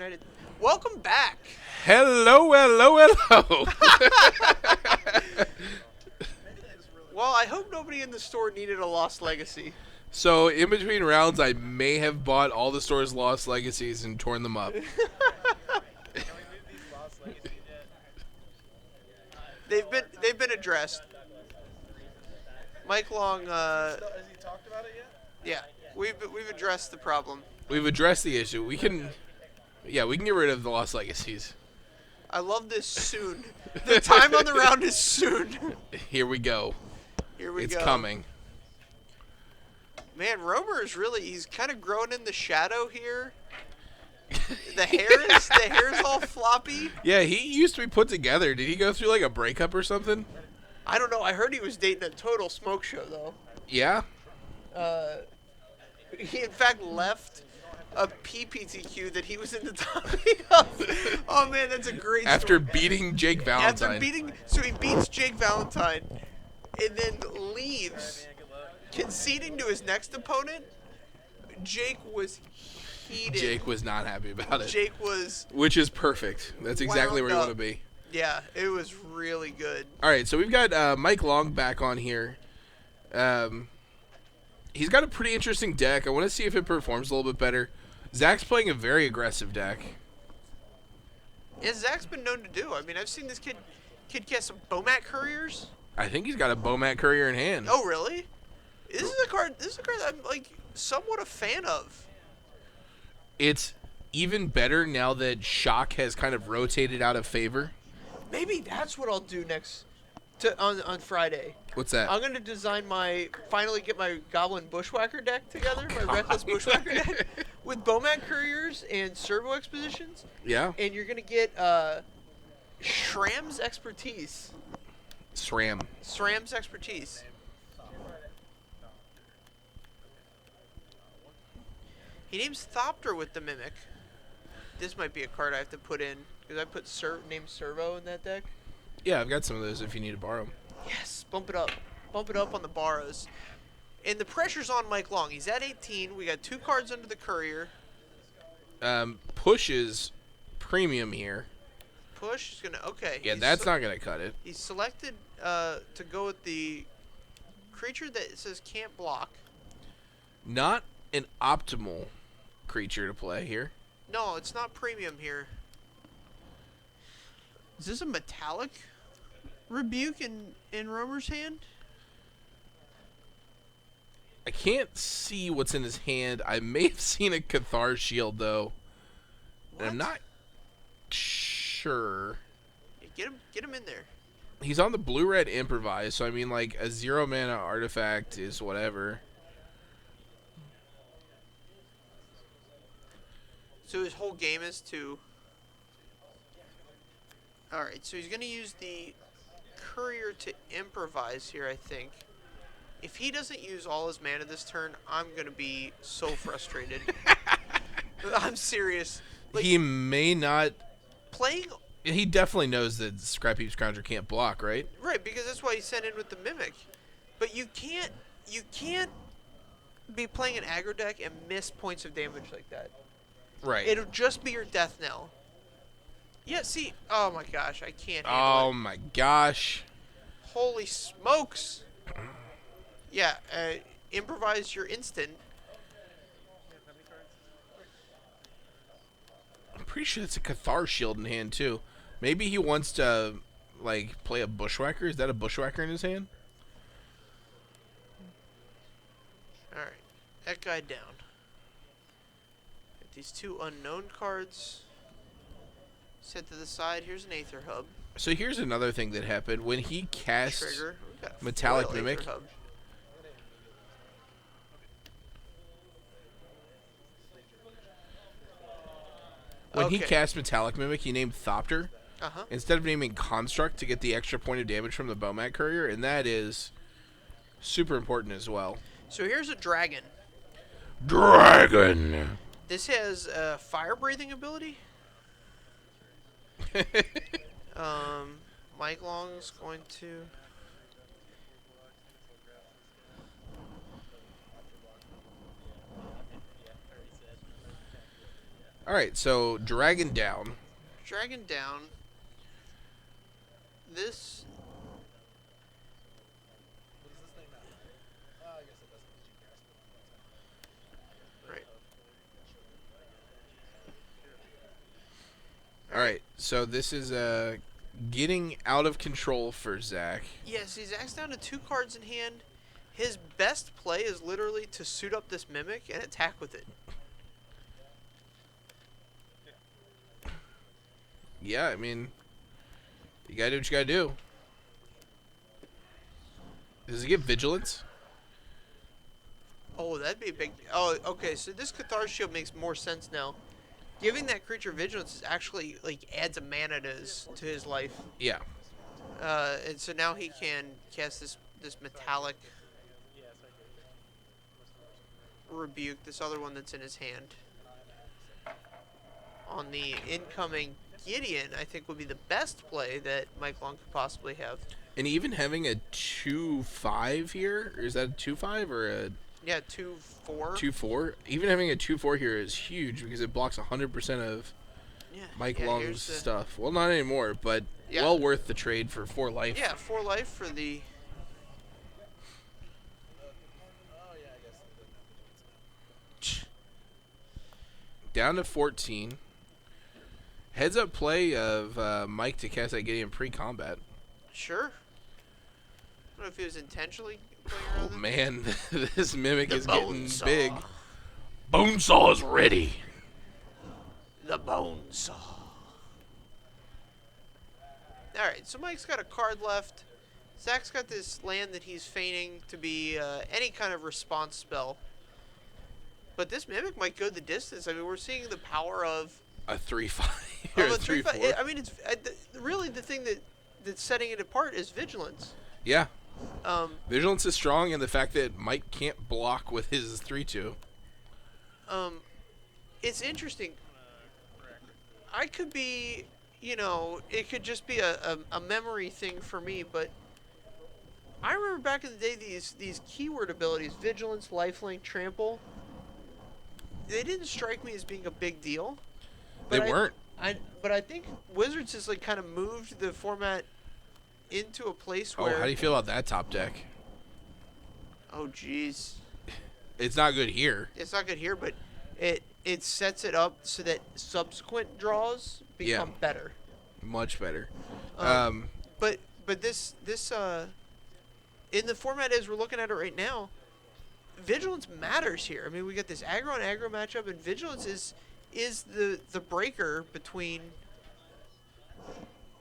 United. Welcome back. Hello, hello, hello. Well, I hope nobody in the store needed a Lost Legacy. So, in between rounds, I may have bought all the store's Lost Legacies and torn them up. They've been addressed. Mike Long. Has he talked about it yet? Yeah, we've addressed the problem. We've addressed the issue. We can get rid of the Lost Legacies. I love this soon. The time on the round is soon. Here we go. Here we It's go. coming. Man, Romer is he's kind of growing in the shadow here. The hair is all floppy. Yeah, he used to be put together. Did he go through like a breakup or something? I don't know. I heard he was dating a total smoke show though. Yeah. He in fact left a PPTQ that he was in the topic of. Oh man, that's a great After story. beating Jake Valentine. So he beats Jake Valentine, and then leaves, conceding to his next opponent. Jake was heated. Jake was not happy about it. Jake was. Which is perfect. That's exactly where you wound want to be. Yeah, it was really good. All right, so we've got Mike Long back on here. He's got a pretty interesting deck. I want to see if it performs a little bit better. Zach's playing a very aggressive deck. As Zach's been known to do. I mean, I've seen this kid get some Bomat Couriers. I think he's got a Bomat Courier in hand. Oh, really? This is a card that I'm like somewhat a fan of. It's even better now that Shock has kind of rotated out of favor. Maybe that's what I'll do on Friday. What's that? I'm gonna finally get my Goblin Bushwhacker deck together, my Reckless Bushwhacker deck, with Bomat Couriers and Servo Expositions. Yeah. And you're gonna get Shram's Expertise. Shram's Expertise. He names Thopter with the Mimic. This might be a card I have to put in because I put named Servo in that deck. Yeah, I've got some of those if you need to borrow them. Yes, bump it up on the borrows. And the pressure's on Mike Long. He's at 18. We got 2 cards under the Courier. Push is premium here. Push is gonna Yeah, that's not gonna cut it. He's selected to go with the creature that says can't block. Not an optimal creature to play here. No, it's not premium here. Is this a metallic rebuke in Romer's hand? I can't see what's in his hand. I may have seen a Cathar Shield, though. And I'm not sure. Yeah, get him in there. He's on the blue-red Improvise, so I mean, like, a 0-mana artifact is whatever. So his whole game is to... Alright, so he's going to use the Courier to Improvise here, I think. If he doesn't use all his mana this turn, I'm going to be so frustrated. I'm serious. Like, He may not... playing... He definitely knows that Scrappy Scrounger can't block, right? Right, because that's why he sent in with the Mimic. But you can't be playing an aggro deck and miss points of damage like that. Right. It'll just be your death knell. Yeah, see, oh my gosh, I can't handle Oh it. my gosh. Holy smokes. Yeah, improvise your instant. I'm pretty sure that's a Cathar Shield in hand, too. Maybe he wants to, like, play a Bushwhacker. Is that a Bushwhacker in his hand? Alright, that guy down. Got these 2 unknown cards set to the side. Here's an Aether Hub. So here's another thing that happened. When he cast Trigger. We've got a Metallic foil Mimic. Aether Hub. When he Okay. cast Metallic Mimic, he named Thopter Uh-huh. instead of naming Construct to get the extra point of damage from the Bomat Courier, and that is super important as well. So here's a dragon. Dragon! This has a fire breathing ability. Mike Long's going to... All right, so Dragon down. Dragon down. This. What does this thing matter? I guess it doesn't because you grasp it. Right. All right, so this is getting out of control for Zach. Yeah, see, Zach's down to 2 cards in hand. His best play is literally to suit up this Mimic and attack with it. Yeah, I mean, you gotta do what you gotta do. Does he get Vigilance? Oh, that'd be a big. Oh, okay. So this Cathar Shield makes more sense now. Giving that creature vigilance is actually like adds a mana to his life. Yeah. And so now he can cast this metallic rebuke, this other one that's in his hand. On the incoming Gideon, I think would be the best play that Mike Long could possibly have. And even having a 2/5 here, or is that a 2/5 or a Yeah, 2/4. 2/4? Even having a 2/4 here is huge because it blocks 100% of Yeah, Mike yeah, Long's here's the- stuff. Well, not anymore, but Yeah. well worth the trade for 4 life. Yeah, 4 life for the. Oh yeah, I guess it doesn't have vigilance now. Down to 14. Heads up play of Mike to cast that Gideon pre-combat. Sure. I don't know if he was intentionally playing Oh around. man, this Mimic The is Bone getting Saw. big. Bonesaw is ready. The Bone Saw. Alright, so Mike's got a card left. Zach's got this land that he's feigning to be any kind of response spell. But this Mimic might go the distance. I mean, we're seeing the power of A 3/5 or a 3/4. I mean, it's really the thing that's setting it apart is vigilance. Yeah, Um, Vigilance is strong, and the fact that Mike can't block with his 3/2. It's interesting. I could be, it could just be a memory thing for me, but I remember back in the day these keyword abilities, vigilance, lifelink, trample. They didn't strike me as being a big deal. They But weren't. But I think Wizards has like kind of moved the format into a place Oh, where. how do you feel about that top deck? Oh, jeez. It's not good here. It's not good here, but it sets it up so that subsequent draws become better. Much better. But this in the format as we're looking at it right now, vigilance matters here. I mean, we got this aggro and aggro matchup, and vigilance is the breaker between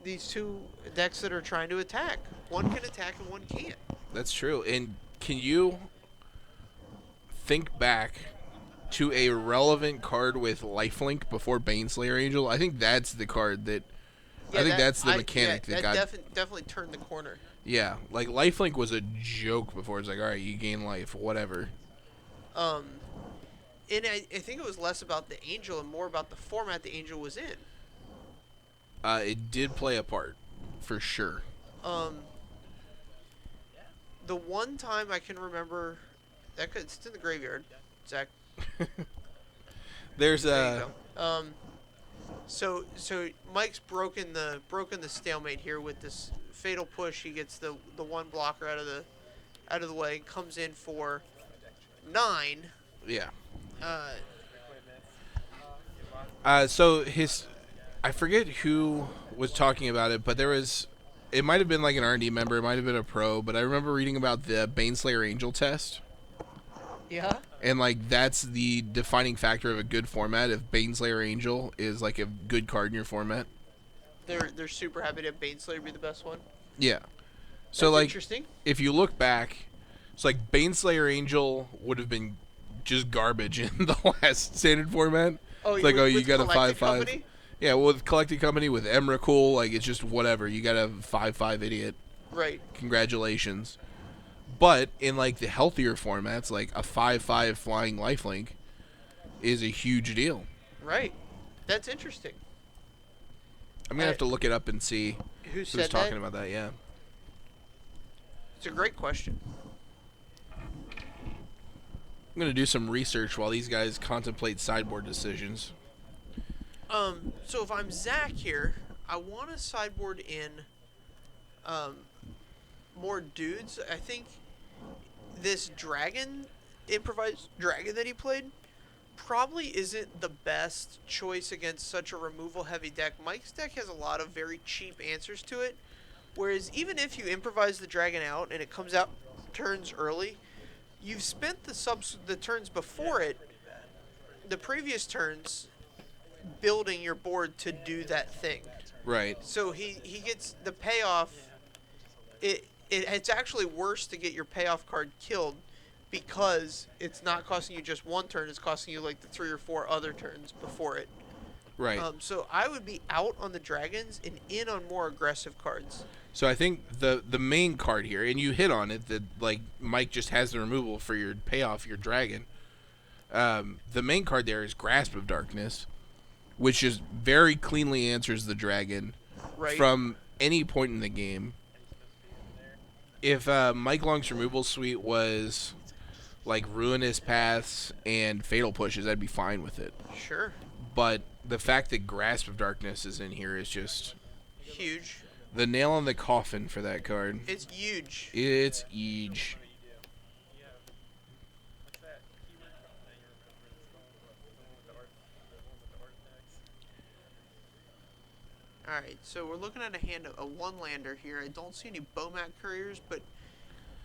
these two decks that are trying to attack. One can attack and one can't. That's true. And can you think back to a relevant card with lifelink before Baneslayer Angel? I think that's the card that. I think that's the mechanic that got. Definitely turned the corner. Yeah, like lifelink was a joke before. It's like, all right, you gain life, whatever. And I think it was less about the angel and more about the format the angel was in. It did play a part, for sure. The one time I can remember, it's in the graveyard, Zach. There's There you go. So Mike's broken the stalemate here with this fatal push. He gets the one blocker out of the way, comes in for 9. yeah. Uh, So I forget who was talking about it, but it might have been like an R&D member, it might have been a pro, but I remember reading about the Baneslayer Angel test. yeah. And like that's the defining factor of a good format. If Baneslayer Angel is like a good card in your format. They're super happy to have Baneslayer be the best one. Yeah. So That's like interesting. if you look back, it's like Baneslayer Angel would have been just garbage in the last standard format. Oh, It's like, with- you with got a Collected 5/5. Company? Yeah, well, with Collected Company, with Emrakul, like it's just whatever. You got a 5/5 idiot. Right. Congratulations. But in like the healthier formats, like a 5/5 flying lifelink is a huge deal. Right. That's interesting. I'm gonna have to look it up and see Who who's said talking that? about that. Yeah. It's a great question. I'm gonna do some research while these guys contemplate sideboard decisions. So if I'm Zach here, I want to sideboard in um, more dudes. I think this dragon, improvised dragon that he played, probably isn't the best choice against such a removal heavy deck. Mike's deck has a lot of very cheap answers to it. Whereas even if you improvise the dragon out and it comes out turns early, you've spent the turns before it, the previous turns, building your board to do that thing. Right. So he gets the payoff. It's actually worse to get your payoff card killed because it's not costing you just one turn. It's costing you like the 3 or 4 other turns before it. Right. So I would be out on the dragons and in on more aggressive cards. So I think the main card here, and you hit on it, that like Mike just has the removal for your payoff, your dragon. The main card there is Grasp of Darkness, which just very cleanly answers the dragon Right. from any point in the game. If Mike Long's removal suite was like Ruinous Paths and Fatal Pushes, I'd be fine with it. Sure. But the fact that Grasp of Darkness is in here is just Huge. the nail in the coffin for that card. It's huge. It's huge. Alright, so we're looking at a hand of a one-lander here. I don't see any Bomat Couriers, but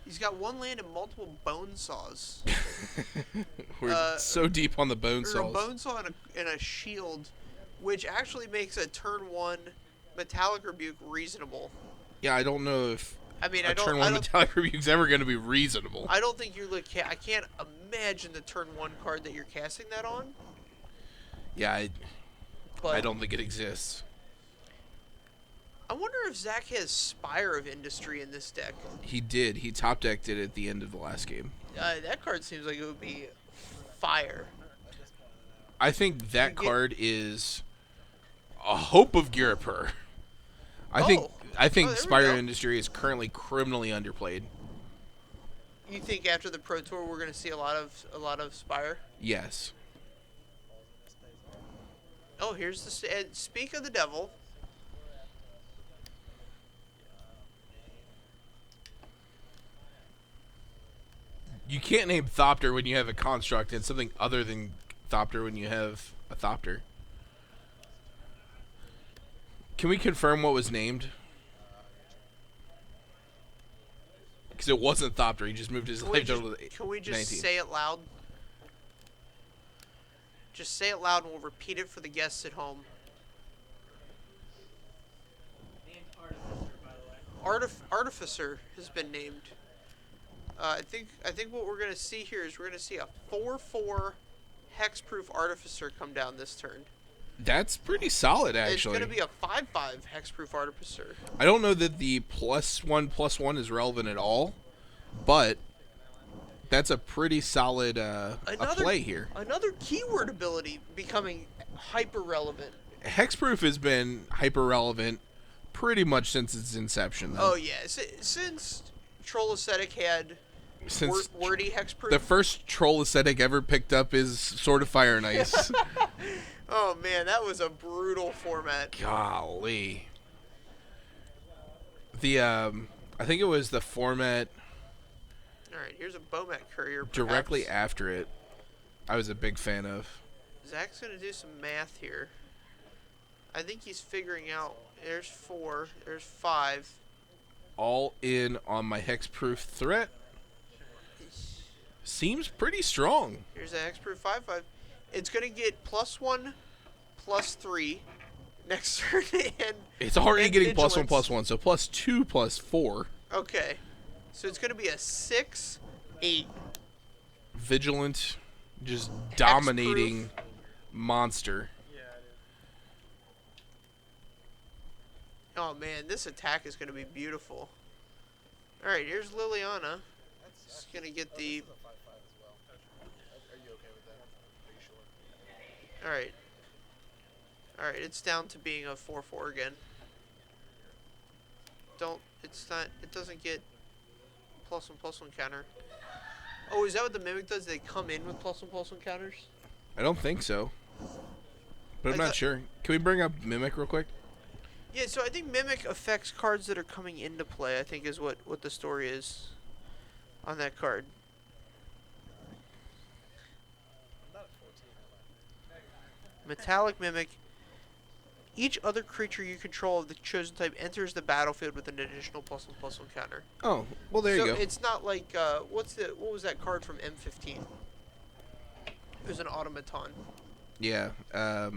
he's got one land and multiple Bone Saws. We're so deep on the bone Or a saws. Bone Saw and a Shield, which actually makes a turn 1 Metallic Rebuke reasonable. Yeah, I don't know if I mean, a turn 1 Metallic Rebuke's ever going to be reasonable. I don't think you're I can't imagine the turn 1 card that you're casting that on. Yeah, But I don't think it exists. I wonder if Zach has Spire of Industry in this deck. He did. He top decked it at the end of the last game. That card seems like it would be fire. I think that You get- card is a hope of Girapur. I think there we Spire go. Industry is currently criminally underplayed. You think after the Pro Tour we're going to see a lot of Spire? Yes. Oh, here's the speak of the devil. You can't name Thopter when you have a construct and something other than Thopter when you have a Thopter. Can we confirm what was named? Because it wasn't Thopter. He just moved his Can we life just, total to can we just 19. say it loud? Just say it loud and we'll repeat it for the guests at home. Named Artificer, by the way. Artificer has been named. I think what we're gonna see here is we're gonna see a 4/4 Hexproof Artificer come down this turn. That's pretty solid, actually. It's gonna be a 5/5 Hexproof Artificer. I don't know that the +1/+1 is relevant at all, but that's a pretty solid a play here. Another keyword ability becoming hyper relevant. Hexproof has been hyper relevant pretty much since its inception, though. Oh yeah, since Troll Ascetic had Since wordy Hexproof. the first troll aesthetic ever picked up is Sword of Fire and Ice. Oh man, that was a brutal format. Golly. The I think it was the format All right, here's a Bomat Courier. directly perhaps. after it I was a big fan of. Zach's gonna do some math here. I think he's figuring out. There's 4. There's 5. All in on my Hexproof threat. Seems pretty strong. Here's a Hexproof 5/5. It's gonna get +1, +3 next turn, and It's already and getting Vigilance. +1/+1, so +2 +4. Okay, so it's gonna be a 6/8. Vigilant, just dominating monster. Yeah, it is. Oh man, this attack is gonna be beautiful. All right, here's Liliana. That's She's gonna get the. this is a 5/5 as well. Are you okay with that? Are you sure? All right. All right, it's down to being a 4/4 again. It's not. It doesn't get +1/+1 counter. Oh, is that what the Mimic does? They come in with +1/+1 counters? I don't think so. but I'm not sure. Can we bring up Mimic real quick? Yeah, so I think Mimic affects cards that are coming into play, I think is what the story is on that card. I'm not at 14. Metallic Mimic. Each other creature you control of the chosen type enters the battlefield with an additional +1/+1 counter. Oh, well, there you go. So it's not like, what was that card from M15? It was an automaton. Yeah. That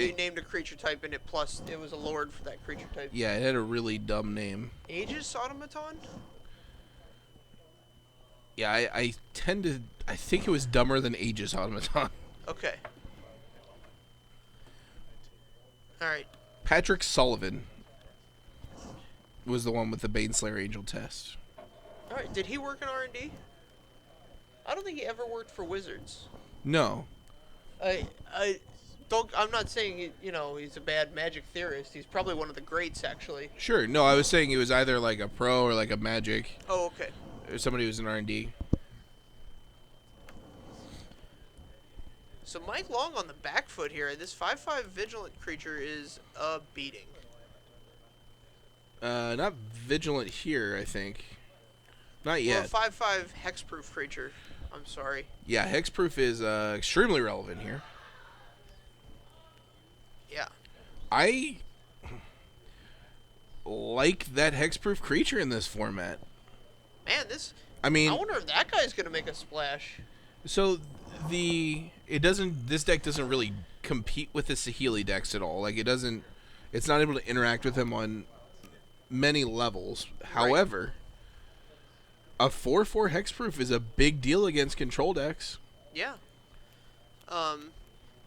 you named a creature type and it was a lord for that creature type. Yeah, it had a really dumb name. Aegis automaton? Yeah, I think it was dumber than Aegis Automaton. Okay. Alright. Patrick Sullivan was the one with the Baneslayer Angel test. Alright, did he work in R&D? I don't think he ever worked for Wizards. No. I'm not saying he's a bad Magic theorist. He's probably one of the greats, actually. Sure. No, I was saying he was either like a pro or like a Magic. Oh, okay. Or somebody who's in R&D. So Mike Long on the back foot here. This 5/5 Vigilant creature is a beating. Not Vigilant here, I think. Not yet. Well, 5/5 Hexproof creature. I'm sorry. Yeah, Hexproof is extremely relevant here. Yeah. I like that Hexproof creature in this format. Man, I mean, I wonder if that guy's gonna make a splash. so this deck doesn't really compete with the Saheeli decks at all. Like it's not able to interact with him on many levels. Right. However, a 4/4 Hexproof is a big deal against control decks. Yeah.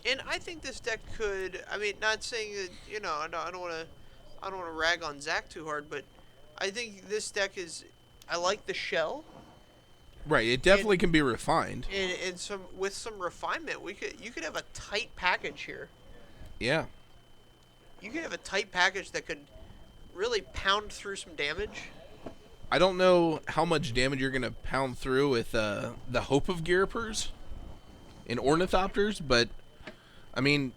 And I think this deck could. I mean, not saying that I don't want to rag on Zach too hard, but I think this deck is. I like the shell. Right, it definitely can be refined. And with some refinement, you could have a tight package here. Yeah. You could have a tight package that could really pound through some damage. I don't know how much damage you're going to pound through with the Hope of Gyropers and Ornithopters, but, I mean,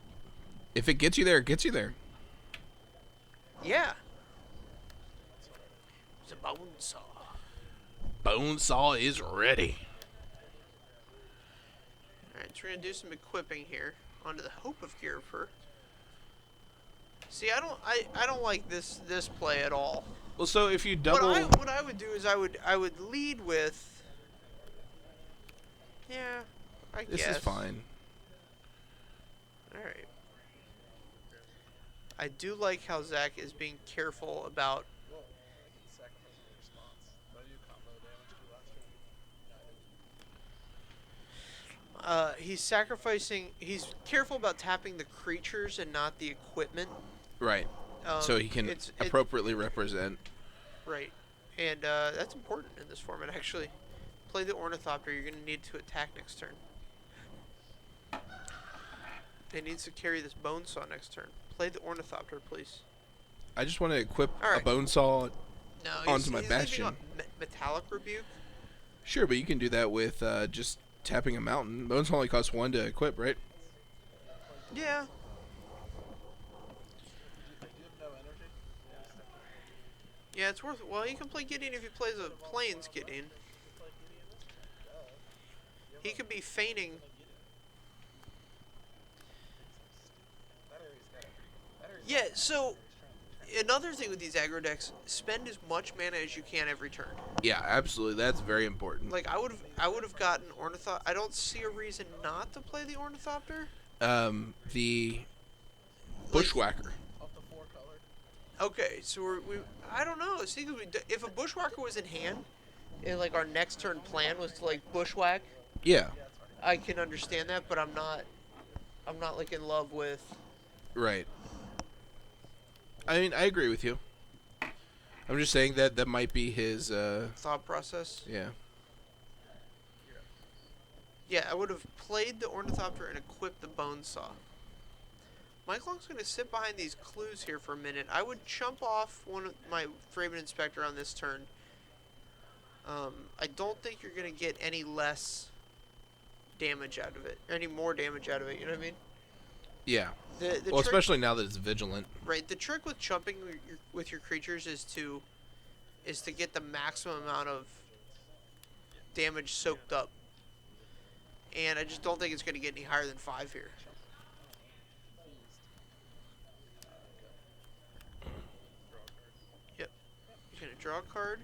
if it gets you there, it gets you there. Yeah. It's a bone saw. Bonesaw is ready. Alright, so we're going to do some equipping here onto the Hope of Gyroper. See, I don't like this play at all. Well, so if you double... What I would do is I would lead with... Yeah, I guess. This is fine. Alright. I do like how Zach is being careful about... Sacrifice your response. Did I do combo damage to last turn? he's sacrificing... He's careful about tapping the creatures and not the equipment. Right. So he can appropriately represent. Right. And that's important in this format, actually. Play the Ornithopter. You're going to need to attack next turn. It needs to carry this Bonesaw next turn. Play the Ornithopter, please. I just want to equip All a Bonesaw No, onto my he's Bastion. leaving on Metallic Rebuke. Sure, but you can do that with just tapping a mountain. Bonesaw only costs 1 to equip, right? Yeah. Do you have no energy? Yeah, it's worth it. Well, you can play Gideon if he plays a Plains Gideon. He could be feigning. Yeah, so another thing with these aggro decks, spend as much mana as you can every turn. Yeah, absolutely. That's very important. Like I would have gotten Ornithopter. I don't see a reason not to play the Ornithopter. The Bushwhacker. Of the 4 colored? Okay, so I don't know. See, if a Bushwhacker was in hand, and like our next turn plan was to like Bushwhack, Yeah. I can understand that, but I'm not like in love with. Right. I mean, I agree with you. I'm just saying that might be his, Thought process. yeah. Yeah, I would have played the Ornithopter and equipped the Bonesaw. Mike Long's going to sit behind these clues here for a minute. I would chump off one of my Fraven Inspector on this turn. I don't think you're going to get any less damage out of it. Any more damage out of it, you know what I mean? Yeah. The Well, trick, especially now that it's vigilant. right? The trick with chumping with your creatures is to get the maximum amount of damage soaked up. And I just don't think it's going to get any higher than 5 here. Yep. He's going to draw a card.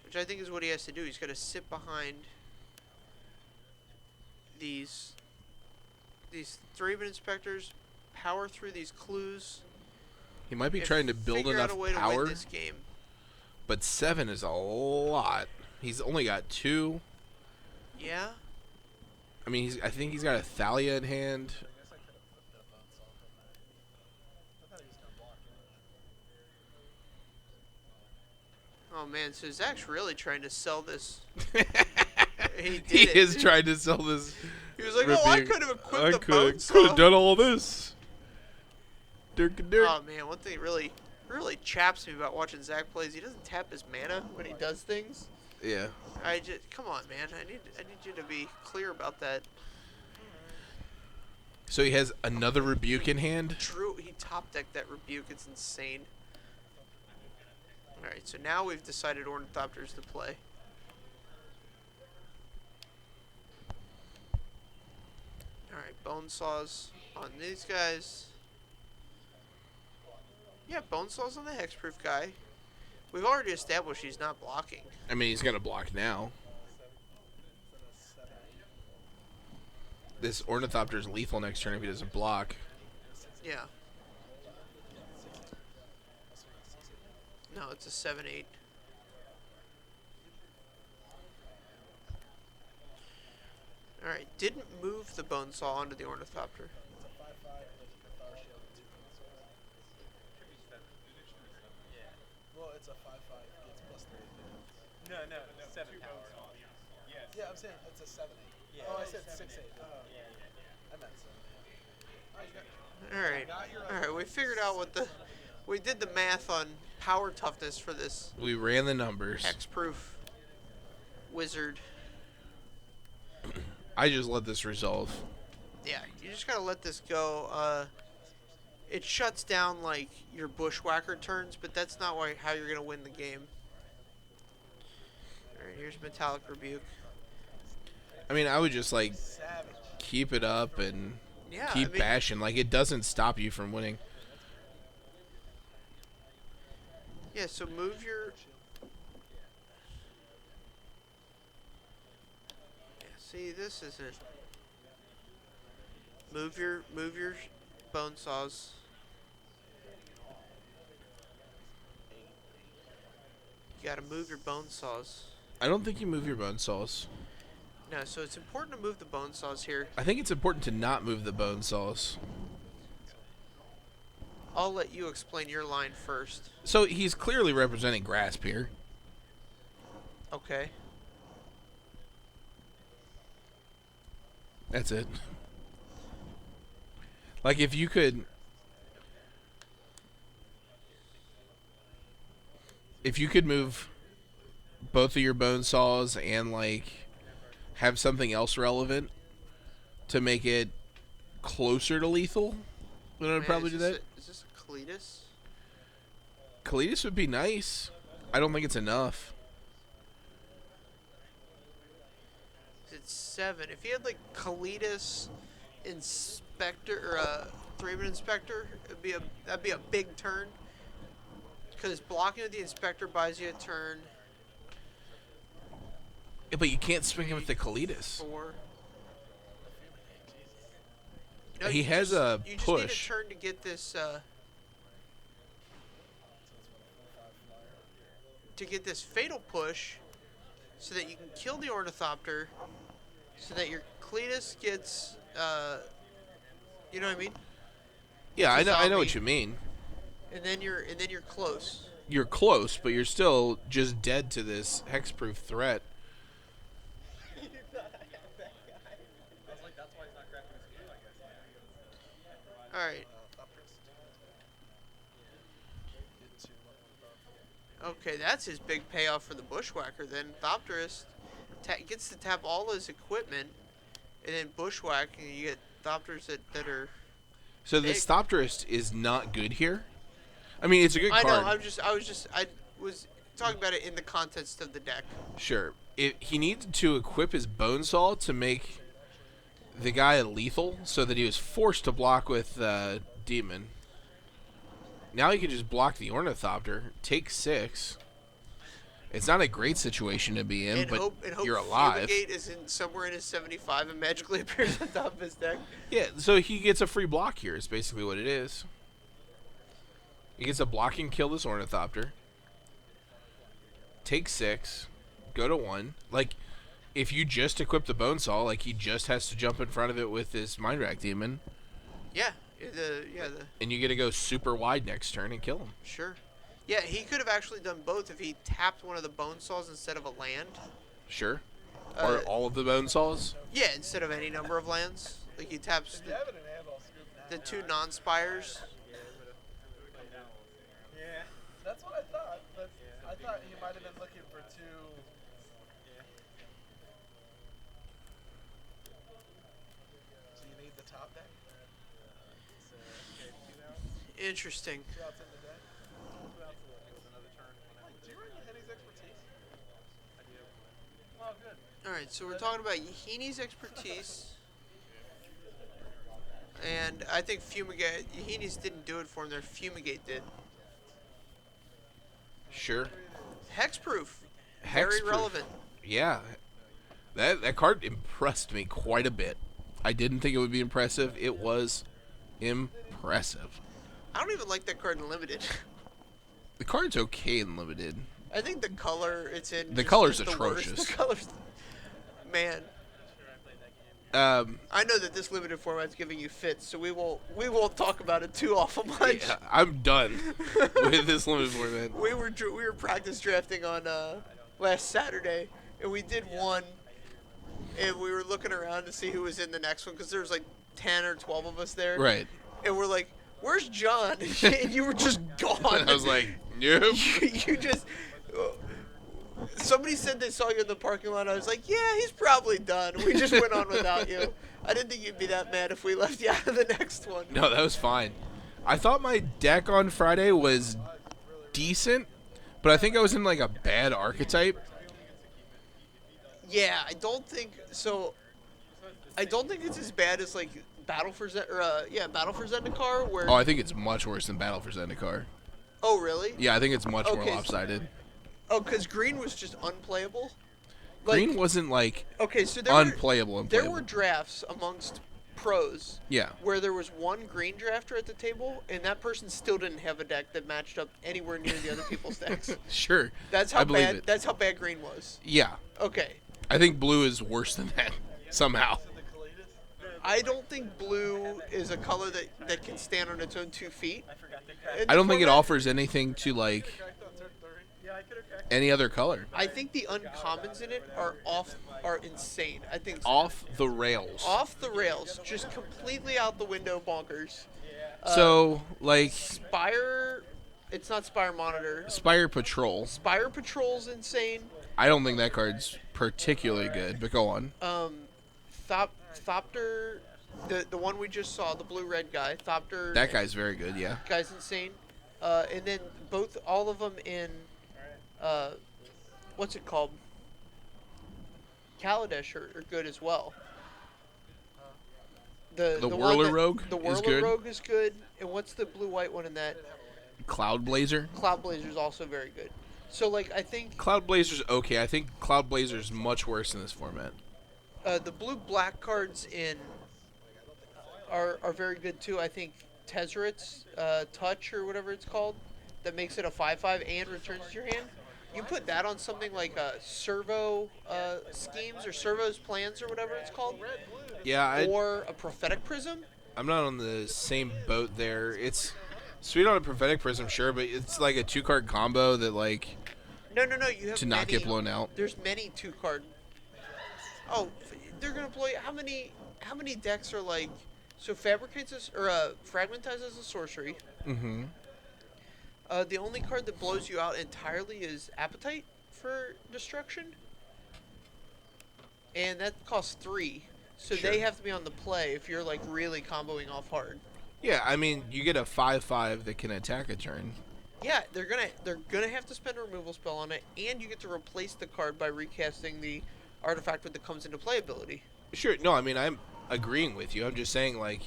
Which I think is what he has to do. He's got to sit behind these 3-man inspectors, power through these clues. He might be trying to build figure out enough a way to power, win this game. but 7 is a lot. He's only got 2. Yeah. I mean, I think he's got a Thalia in hand. I guess I could have flipped that bounce off of him. I thought he was gonna block it. Oh man, so Zach's really trying to sell this. He did He it. is trying to sell this. He was like, "Oh, I rebuke. could have I equipped the could bones." have done all this. Dirk. Oh man, one thing really chaps me about watching Zach plays, he doesn't tap his mana when he does things. Yeah. I just come on, man. I need you to be clear about that. So he has another rebuke in hand. True, he top decked that rebuke. It's insane. All right, so now we've decided Ornithopters to play. All right, bone saws on these guys. Yeah, bone saws on the hexproof guy. We've already established he's not blocking. I mean, he's gonna block now. This Ornithopter is lethal next turn if he doesn't block. Yeah. No, it's a 7/8. All right, didn't move the bone saw onto the Ornithopter. It's a 5/5 with Cathar Shield and 2 consoles. Well, it's a 5/5. It's +3 advance. No, 7 power. Yes. Yeah, I'm saying it's a 7/8. Yeah. Oh, I said 6/8. Yeah, yeah. I meant 7/8. Oh, you got. All right, all right. We figured out we did the math on power toughness for this We ran the numbers. hexproof wizard. I just let this resolve. Yeah, you just gotta let this go. It shuts down like your bushwhacker turns, but that's not how you're gonna win the game. All right, here's metallic rebuke. I mean, I would just like Savage. keep it up and Yeah, keep I mean, bashing. Like, it doesn't stop you from winning. yeah. So move your. Yeah, see, this isn't. Move your bone saws. You gotta move your bone saws. I don't think you move your bone saws. No, so it's important to move the bone saws here. I think it's important to not move the bone saws. I'll let you explain your line first. So he's clearly representing grasp here. Okay. That's it. Like, if you could move both of your bone saws and like have something else relevant to make it closer to lethal, then I'd Man, probably do that. Is this a Cletus? Kalidas would be nice. I don't think it's enough. It's 7. If you had like Cletus, Inspector, or a 3-man Inspector, that'd be a big turn. Because blocking with the Inspector buys you a turn. Yeah, but you can't swing him with the Kalidas. 4. He you has a You just push. need a turn to get this. To get this fatal push, so that you can kill the Ornithopter, so that your Cletus gets. You know what I mean? Yeah, It's a I know zombie. what you mean. And then you're close. You're close, but you're still just dead to this hexproof threat. I was like, that's why he's not crafting his game, I guess. All right. Okay, that's his big payoff for the Bushwhacker. Then Thopterist gets to tap all his equipment, and then Bushwhack, and you get Thopters that are. So the Big. Stopterist is not good here. I mean, it's a good I card. know. I was talking about it in the context of the deck. Sure. He needed to equip his Bonesaw to make the guy lethal so that he was forced to block with Demon. Now he can just block the Ornithopter, take 6. It's not a great situation to be in, And but hope you're alive. Fumigate is somewhere in his 75 and magically appears on top of his deck. Yeah, so he gets a free block here is basically what it is. He gets a block and kill this Ornithopter. Take 6. Go to 1. Like, if you just equip the Bonesaw, like, he just has to jump in front of it with this Mind Rack Demon. Yeah. And you get to go super wide next turn and kill him. Sure. Yeah, he could have actually done both if he tapped one of the bone saws instead of a land. Sure. Or all of the Bonesaws. Yeah, instead of any number of lands. Like he taps You have it in hand, I'll scoop now. the 2 non-spires. Yeah, that's what I thought. I thought he might have been looking for 2. So you need the top deck? Interesting. 2 outs in the deck? Do you run Henny's expertise? Oh, good. All right, so we're talking about Yahini's expertise. And I think Fumigate... Yahini's didn't do it for him there. Fumigate did. Sure. Hexproof. Very Hexproof. relevant. Yeah. That card impressed me quite a bit. I didn't think it would be impressive. It was impressive. I don't even like that card in Limited. The card's okay in Limited. I think the color it's in... The just color's is the atrocious. worst. The color's... Man. I know that this limited format's giving you fits, so we won't talk about it too awful much. Yeah, I'm done with this limited format. We were practice drafting on last Saturday, and we did one, and we were looking around to see who was in the next one because there was like 10 or 12 of us there. Right. And we're like, "Where's John?" And you were just gone. I was like, nope. you just. Somebody said they saw you in the parking lot. I was like, yeah, he's probably done. We just went on without you. I didn't think you'd be that mad if we left you out of the next one. No, that was fine. I thought my deck on Friday was decent, but I think I was in like a bad archetype. Yeah, I don't think so. I don't think it's as bad as like Battle for Zendikar, where. Oh, I think it's much worse than Battle for Zendikar. Oh, really? Yeah, I think it's much more Okay. lopsided. Oh, because green was just unplayable. Green wasn't like Okay, so there unplayable. there were drafts amongst pros Yeah. where there was one green drafter at the table, and that person still didn't have a deck that matched up anywhere near the other people's decks. Sure. That's I how believe bad. it. That's how bad green was. Yeah. Okay, I think blue is worse than that somehow. I don't think blue is a color that can stand on its own 2 feet. in I the don't think it format. offers anything to like any other color. I think the uncommons in it are insane. I think Off the rails. off the rails, just completely out the window, bonkers. So like Spire, it's not Spire Monitor. Spire Patrol. Spire Patrol's insane. I don't think that card's particularly good, but go on. Thopter, the one we just saw, the blue-red guy, Thopter. That guy's very good, yeah. Guy's insane. And then all of them in, what's it called? Kaladesh are good as well. The Whirler Rogue The is Whirler good. Rogue is good. And what's the blue-white one in that? Cloud Blazer. Cloud Blazer's also very good. So, like, I think Cloud Blazer's okay. I think Cloud Blazer's much worse in this format. the blue-black cards in are very good, too. I think Tezzeret's Touch or whatever it's called, that makes it a 5/5 and returns to your hand. You put that on something like Servo Schemes or Servo's Plans or whatever it's called, Yeah, or a Prophetic Prism. I'm not on the same boat there. It's sweet on a Prophetic Prism, sure, but it's like a 2-card combo that like No. You have to not many, get blown out. There's many 2-card. Oh, they're gonna play. How many decks are like? So Fragmentizes as a sorcery. Mm-hmm. The only card that blows you out entirely is Appetite for Destruction. And that costs 3. So Sure. they have to be on the play if you're like really comboing off hard. Yeah, I mean, you get a 5/5 that can attack a turn. Yeah, they're gonna have to spend a removal spell on it, and you get to replace the card by recasting the artifact with the comes into play ability. Sure. No, I mean, I'm agreeing with you. I'm just saying, like,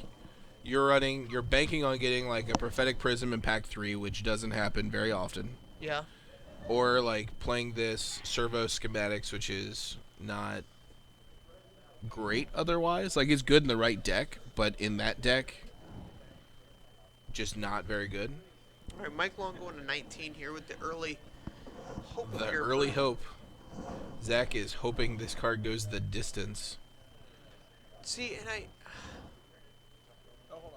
you're banking on getting like a prophetic prism in pack 3, which doesn't happen very often, Yeah. or like playing this servo schematics, which is not great otherwise. Like, it's good in the right deck, but in that deck, just not very good. All right, Mike Long going to 19 here with the early hope. The here. early hope. Zach is hoping this card goes the distance. See, and I. Oh, hold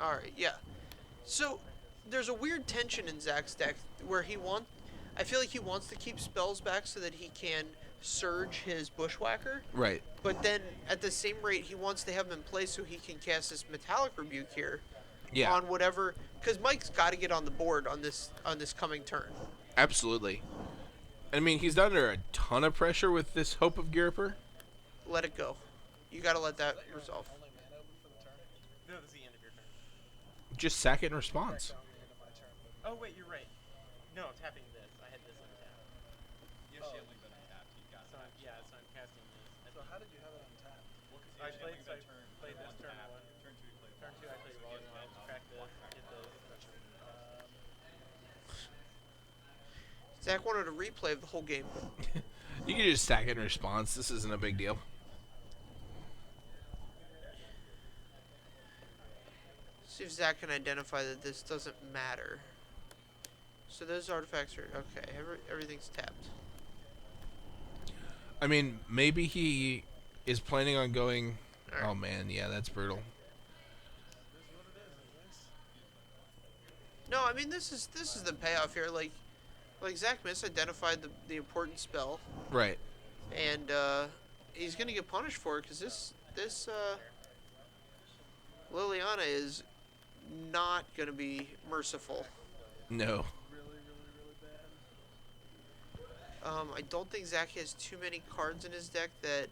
on. All right, yeah. So there's a weird tension in Zach's deck where I feel like he wants to keep spells back so that he can surge his Bushwhacker, Right. but then at the same rate he wants to have him in play so he can cast this Metallic Rebuke here Yeah. on whatever, because Mike's got to get on the board on this coming turn. Absolutely. I mean, he's under a ton of pressure with this Hope of Girper. Let it go. You got to let that resolve. Only mana open for the turn. No, this is the end of your turn. Just sack it in response. Down the end of my turn. Oh wait, you're right. No, I'm tapping this. I had this untapped. You have shielding but untapped. You've got So so I'm casting this. So how did you have it untapped? Well, because I you played, have so I shielding played this turn tap. one. Turn 2 you play Turn 2 I play Rolling Wilds, crack this, hit this. Zach wanted a replay of the whole game. You can just sack it in response. This isn't a big deal. See if Zach can identify that this doesn't matter. So those artifacts are okay. Everything's tapped. I mean, maybe he is planning on going. All right. Oh man, yeah, that's brutal. No, I mean this is the payoff here. Like Zach misidentified the important spell, Right. and he's gonna get punished for it because this Liliana is not gonna be merciful. No. I don't think Zach has too many cards in his deck that.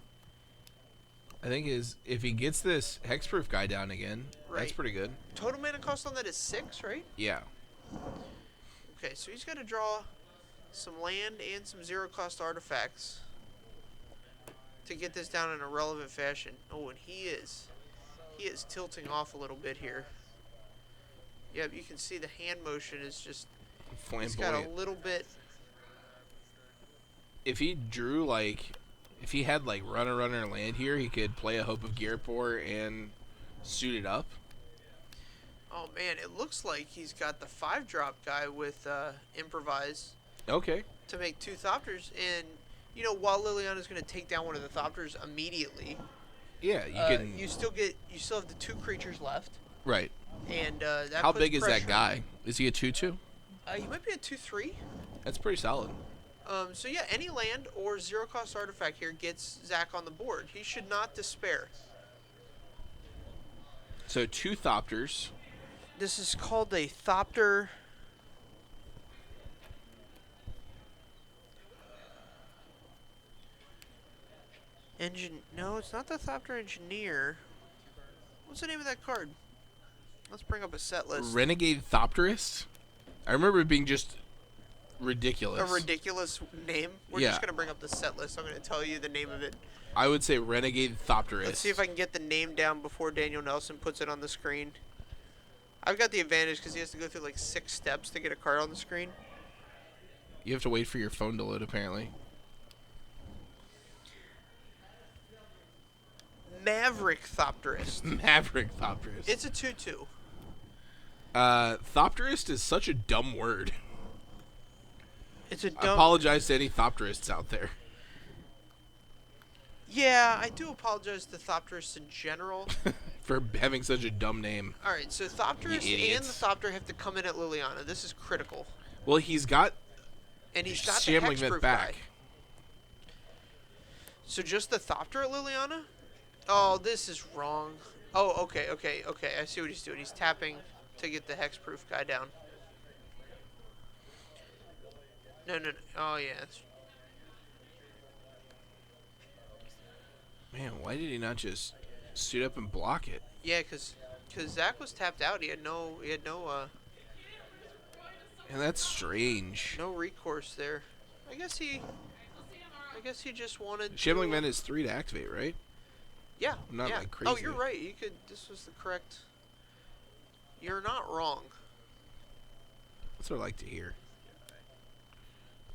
I think if he gets this Hexproof guy down again, that's Right. pretty good. Total mana cost on that is 6, right? Yeah. Okay, so he's got to draw some land and some 0-cost artifacts to get this down in a relevant fashion. Oh, and he is tilting off a little bit here. Yep, you can see the hand motion is just. He's got a Flamboyant. little bit. If he drew if he had runner land here, he could play a Hope of Girper and suit it up. Oh man, it looks like he's got the 5-drop guy with Improvise Okay. to make 2 Thopters, and while Liliana's going to take down one of the Thopters immediately, Yeah, you can. you still have the 2 creatures left, Right. and that. How puts big is that pressure- guy? Is he a 2/2? He might be a 2/3. That's pretty solid. So yeah, any land or 0-cost artifact here gets Zach on the board. He should not despair. So 2 Thopters. This is called a Thopter. No, it's not the Thopter Engineer. What's the name of that card? Let's bring up a set list. Renegade Thopterist? I remember it being just ridiculous. A ridiculous name. We're Yeah. just gonna bring up the set list. I'm gonna tell you the name of it. I would say Renegade Thopterist. Let's see if I can get the name down before Daniel Nelson puts it on the screen. I've got the advantage because he has to go through like 6 steps to get a card on the screen. You have to wait for your phone to load, apparently. Maverick Thopterist. Maverick Thopterist. It's a 2/2. Thopterist is such a dumb word. It's a I dumb. apologize to any Thopterists out there. Yeah, I do apologize to Thopterists in general. For having such a dumb name. All right, so Thopterist You and the idiots. Thopter have to come in at Liliana. This is critical. Well, he's got And he's got the Shambling Hexproof Myth back. guy. So just the Thopter at Liliana? Oh, this is wrong. Oh, okay. I see what he's doing. He's tapping to get the Hexproof guy down. No. Oh, yeah. Man, why did he not just suit up and block it? Yeah, because Zach was tapped out. He had no And that's strange. no recourse there. I guess he just wanted Shambling to, Men is 3 to activate, right? yeah. Not yeah. like crazy. Oh, you're right. You could. This was the correct. You're not wrong. That's what I like to hear.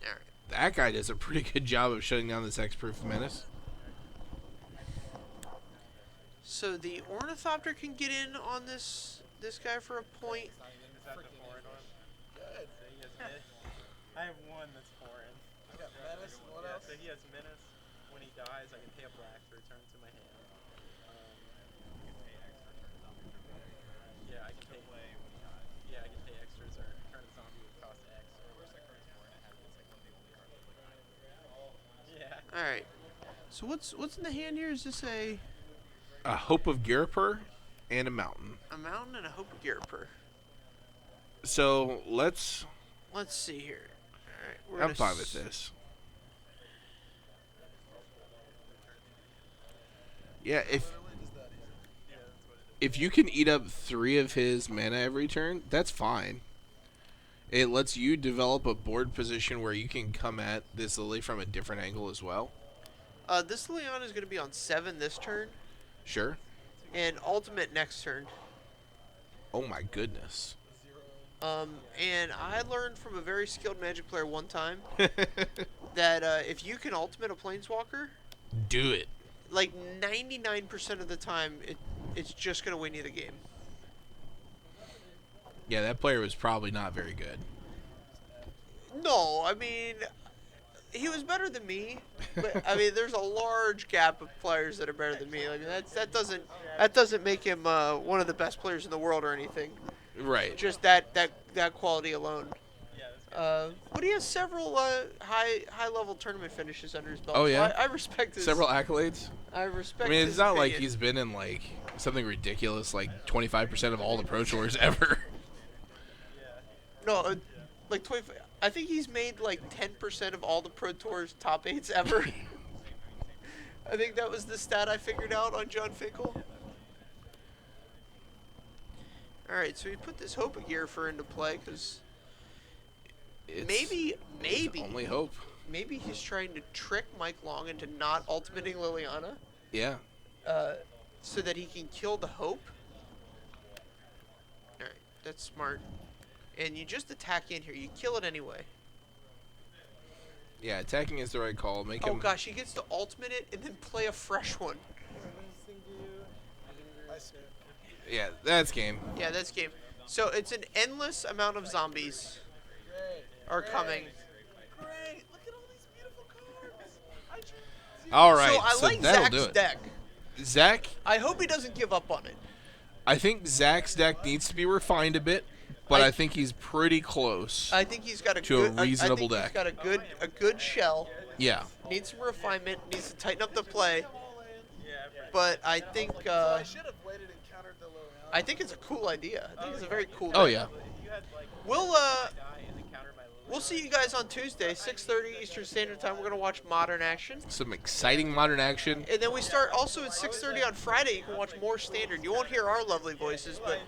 All right. That guy does a pretty good job of shutting down this Hexproof menace. So the Ornithopter can get in on this guy for a point. Is that the foreign one? Good. So he has I have one that's foreign. I got Menace. What Yeah, else? so he has menace. When he dies, I can pay a black to return to my hand. Yeah, I can pay. Yeah, I can pay extras or turn a zombie with cost X. Yeah. All right. So what's in the hand here? Is this a Hope of Girper and a mountain. mountain and a Hope of Girper? So let's. Let's see here. All right. We're I'm gonna fine with this. Yeah, if you can eat up 3 of his mana every turn, that's fine. It lets you develop a board position where you can come at this Lily from a different angle as well. This Leon is going to be on 7 this turn, Sure. and ultimate next turn. Oh my goodness. And I learned from a very skilled Magic player one time that if you can ultimate a Planeswalker, Do it. like 99% of the time, it's just going to win you the game. Yeah, that player was probably not very good. No, I mean, he was better than me, but I mean, there's a large gap of players that are better than me. I mean, that doesn't make him one of the best players in the world or anything. Right. Just that quality alone. Yeah, that's good. But he has several high level tournament finishes under his belt. Oh, so yeah? I respect his. Several accolades. I respect. I mean, it's his not like opinion. he's been in like something ridiculous, like 25% of all the Pro Tours ever. No, like 25. I think he's made like 10% of all the Pro Tours top 8s ever. I think that was the stat I figured out on John Finkel. All right, so we put this Hope of Girfer into play because It's maybe only hope. maybe he's trying to trick Mike Long into not ultimating Liliana, Yeah. so that he can kill the Hope. All right, that's smart. And you just attack in here. You kill it anyway. Yeah, attacking is the right call. Make Oh him. gosh, he gets to ultimate it and then play a fresh one. Yeah, that's game. Yeah, that's game. So it's an endless amount of zombies Great. are coming. Great. Look at all these beautiful cards. I chose All right, So I like that'll Zach's do it. deck. Zach, I hope he doesn't give up on it. I think Zach's deck needs to be refined a bit, but I- I think he's pretty close. I think he's got a To a good, reasonable I think deck. He's got a good shell. Yeah. Needs some refinement. Needs to tighten up the play. Yeah, But I think So I should have waited and countered the low round. I think it's a cool idea. I think it's a very cool. Oh deck. yeah. you had like We'll die and then counter my little. we'll see you guys on Tuesday, 6:30 Eastern Standard Time. We're gonna watch Modern Action. Some exciting modern action. And then we start also at 6:30 on Friday. You can watch more Standard. You won't hear our lovely voices, but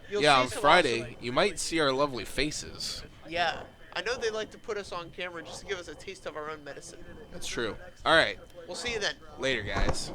you'll Yeah, see on some Friday awesome- you might see our lovely faces. Yeah, I know they like to put us on camera just to give us a taste of our own medicine. That's true. All right. We'll see you then. Later, guys.